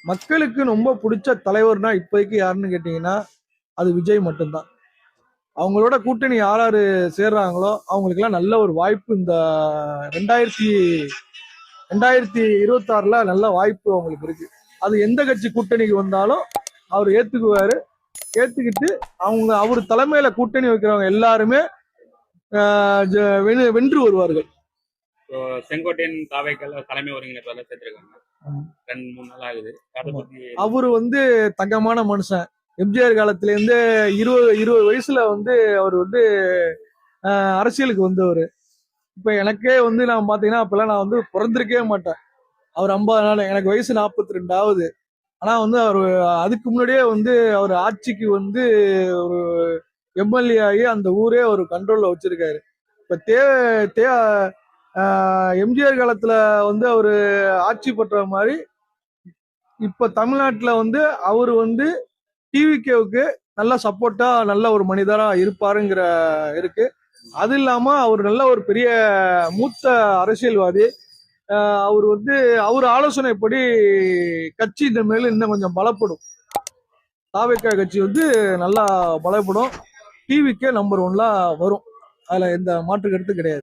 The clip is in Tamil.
மக்களுக்கு ரொம்ப பிடிச்ச தலைவர்னா இப்போதைக்கு யாருன்னு கேட்டீங்கன்னா அது விஜய் மட்டும்தான். அவங்களோட கூட்டணி யார் யாரு சேர்றாங்களோ அவங்களுக்கெல்லாம் நல்ல ஒரு வாய்ப்பு இந்த ரெண்டாயிரத்தி 2026ல நல்ல வாய்ப்பு அவங்களுக்கு இருக்கு. அது எந்த கட்சி கூட்டணிக்கு வந்தாலும் அவர் ஏத்துக்குவாரு. ஏத்துக்கிட்டு அவர் தலைமையில கூட்டணி வைக்கிறவங்க எல்லாருமே வென்று வருவார்கள். செங்கோட்டையன் தாவைக்கெல்லாம் தலைமை ஒருங்கிணைப்பாளர் சேர்த்திருக்காங்க. 2-3 நாள் ஆகுது. அவரு தங்கமான மனுஷன். எம்ஜிஆர் காலத்துல இருந்து 20 வயசுல அவர் அரசியலுக்கு வந்தவர். இப்ப எனக்கே நான் பாத்தீங்கன்னா அப்பெல்லாம் நான் பிறந்திருக்கவே மாட்டேன். அவர் 50 நாள், எனக்கு வயசு 42 ஆகுது. ஆனா அவர் அதுக்கு முன்னாடியே அவர் ஆட்சிக்கு ஒரு எம்எல்ஏ ஆகி அந்த ஊரே ஒரு கண்ட்ரோல்ல வச்சிருக்காரு. இப்ப எம்ஜிஆர் காலத்துல அவரு ஆட்சி பண்ற மாதிரி இப்ப தமிழ்நாட்டுல அவரு டிவிகேவுக்கு நல்ல சப்போர்ட்டா நல்ல ஒரு மனிதரா இருப்பாருங்கிற இருக்கு. அது இல்லாம அவர் நல்ல ஒரு பெரிய மூத்த அரசியல்வாதி. அவர் அவர் ஆலோசனைப்படி கட்சி இந்த மேல இன்னும் கொஞ்சம் பலப்படும். தாவேக்கா கட்சி நல்லா பலப்படும். டிவிக்கே நம்பர் 1ல வரும். அதுல எந்த மாற்று கருத்து கிடையாது.